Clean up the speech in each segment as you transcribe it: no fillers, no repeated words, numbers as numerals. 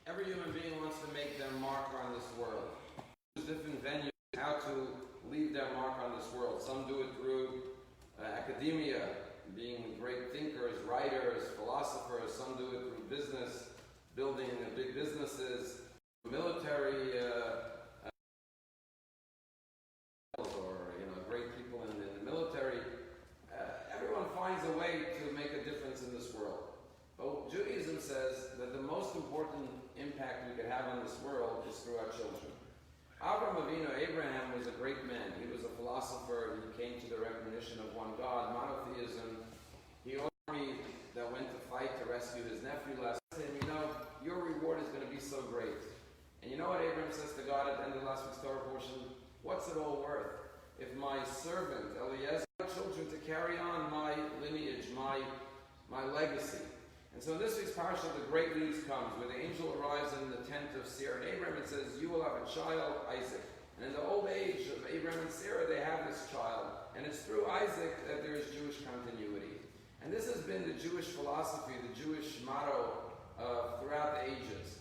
Every human being wants to make their mark on this world. There's different venues how to leave their mark on this world. Some do it through academia, being great thinkers, writers, philosophers. Some do it through business, building big businesses, military, or great people in the military. Everyone finds a way to make a difference in this world. But Judaism says that the most important impact we could have on this world is through our children. Abraham was a great man. He was a philosopher. He came to the recognition of one God, monotheism. He army that went to fight to rescue his nephew last night. And your reward is going to be so great. And you know what Abraham says to God at the end of last week's Torah portion? What's it all worth if my servant Eliezer has children to carry on my lineage, my legacy? And so in this week's parasha, the great news comes, where the angel arrives in the tent of Sarah and Abraham and says, you will have a child, Isaac. And in the old age of Abraham and Sarah, they have this child. And it's through Isaac that there is Jewish continuity. And this has been the Jewish philosophy, the Jewish motto throughout the ages.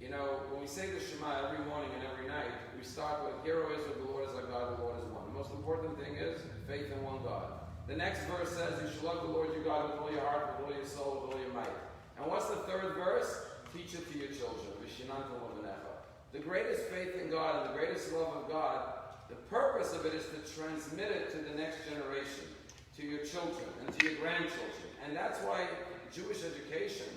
When we say the Shema every morning and every night, we start with, Hear, O Israel, the Lord is our God, the Lord is one. The most important thing is faith in one God. The next verse says, you should love the Lord your God with all your heart, with all your soul, with all your might. And what's the third verse? Teach it to your children. The greatest faith in God and the greatest love of God, the purpose of it is to transmit it to the next generation, to your children and to your grandchildren. And that's why Jewish education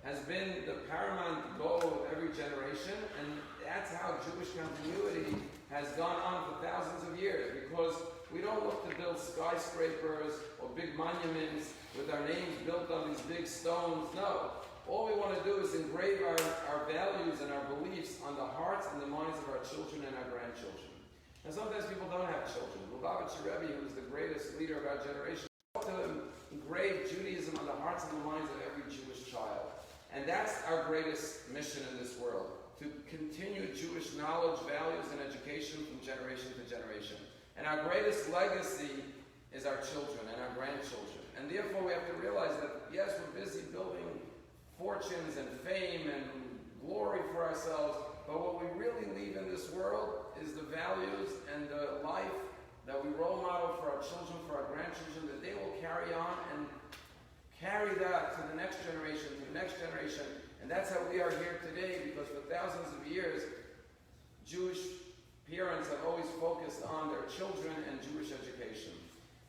has been the paramount goal of every generation, and that's how Jewish continuity has gone on for thousands of years, because we don't look to build skyscrapers or big monuments with our names built on these big stones. No. All we want to do is engrave our values and our beliefs on the hearts and the minds of our children and our grandchildren. And sometimes people don't have children. Rabbi, who was the greatest leader of our generation, to engrave Judaism on the hearts and the minds of every Jewish child. And that's our greatest mission in this world, to continue Jewish knowledge, values, and education from generation to generation. And our greatest legacy is our children and our grandchildren. And therefore we have to realize that, yes, we're busy building fortunes and fame and glory for ourselves, but what we really leave in this world is the values and the life that we role model for our children, for our grandchildren, that they will carry on and carry that to the next generation, and that's how we are here today, because for thousands of years, Jewish parents have always focused on their children and Jewish education.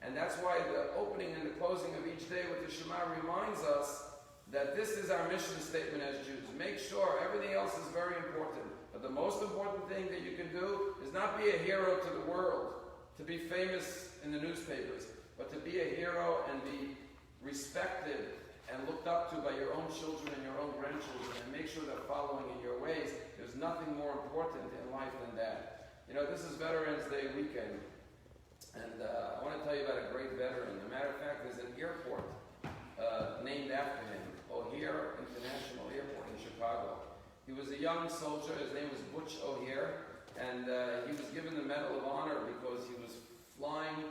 And that's why the opening and the closing of each day with the Shema reminds us that this is our mission statement as Jews. Make sure everything else is very important, but the most important thing that you can do is not be a hero to the world, to be famous in the newspapers, but to be a hero and be respected and looked up to by your own children and your own grandchildren, and make sure they're following in your ways. There's nothing more important in life than that. This is Veterans Day weekend, and I want to tell you about a great veteran. As a matter of fact, there's an airport named after him, O'Hare International Airport in Chicago. He was a young soldier. His name was Butch O'Hare, and he was given the Medal of Honor because he was flying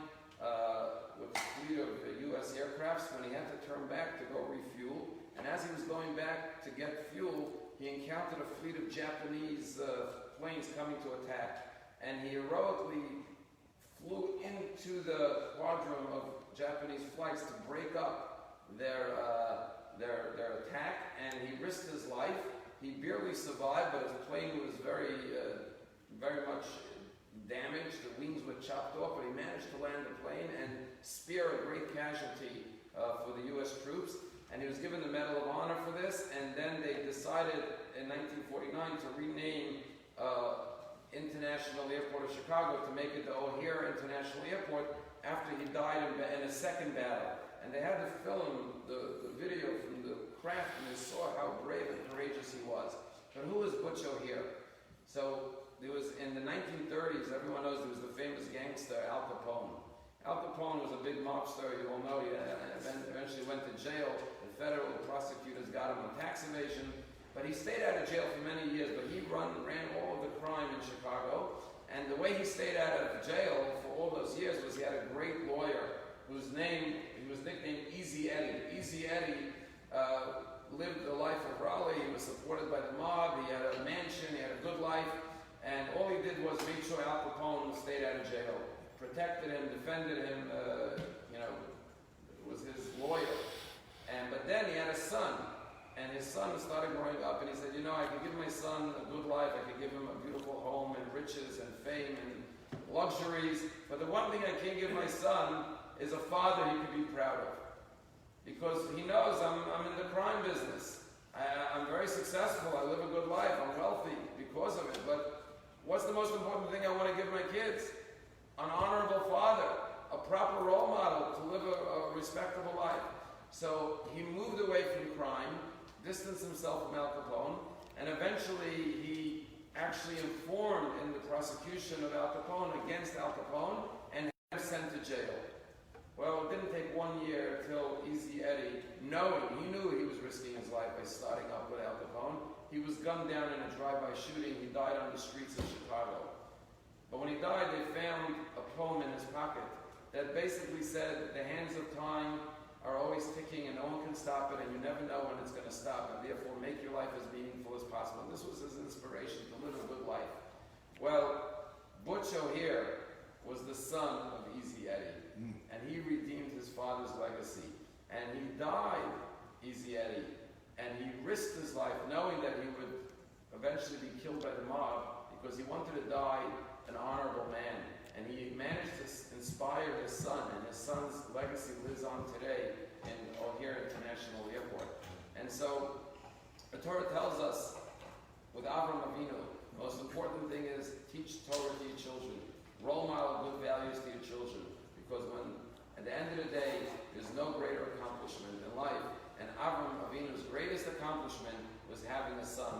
with a fleet of U.S. aircrafts when he had to turn back to go refuel. And as he was going back to get fuel, he encountered a fleet of Japanese planes coming to attack. And he heroically flew into the quadrum of Japanese flights to break up their attack, and he risked his life. He barely survived, but his plane was very much damaged. The wings were chopped off, but he managed to land the plane and spare a great casualty for the U.S. troops. And he was given the Medal of Honor for this, and then they decided in 1949 to rename International Airport of Chicago to make it the O'Hare International Airport after he died in a second battle. And they had to film the video from the craft, and they saw how brave and courageous he was. But who was Butch O'Hare? So there was, in the 1930s, everyone knows there was the famous gangster Al Capone. Al Capone was a big mobster, you all know. He eventually went to jail. The federal prosecutors got him on tax evasion. But he stayed out of jail for many years, but he ran all of the crime in Chicago. And the way he stayed out of jail for all those years was he had a great lawyer whose name, he was nicknamed Easy Eddie. Easy Eddie lived the life of Raleigh. He was supported by the mob. He good life, and all he did was make sure Al Capone stayed out of jail, protected him, defended him, was his lawyer. But then he had a son, and his son started growing up, and he said, I could give my son a good life, I could give him a beautiful home and riches and fame and luxuries, but the one thing I can't give my son is a father he could be proud of. Because he knows I'm in the crime business. I'm very successful, I live a good life, I'm wealthy because of it, but what's the most important thing I want to give my kids? An honorable father, a proper role model to live a respectable life. So he moved away from crime, distanced himself from Al Capone, and eventually he actually informed in the prosecution of Al Capone against Al Capone and had him sent to jail. Well, it didn't take 1 year till Easy Eddie, he knew he was risking his life by starting up with Al Capone. He was gunned down in a drive-by shooting. He died on the streets of Chicago. But when he died, they found a poem in his pocket that basically said, the hands of time are always ticking and no one can stop it, and you never know when it's going to stop, and therefore make your life as meaningful as possible. And this was his inspiration to live a good life. Well, Butcho here was the son of Easy Eddie, and he redeemed his father's legacy. And he died, Easy Eddie, and he risked his life knowing that he would eventually be killed by the mob because he wanted to die an honorable man. And he managed to inspire his son, and his son's legacy lives on today in O'Hare International Airport. And so the Torah tells us, with Avram Avinu, the most important thing is teach Torah to your children. Role model good values to your children. Because when, at the end of the day, there's no greater accomplishment in life. And Avram Avinu's greatest accomplishment was having a son.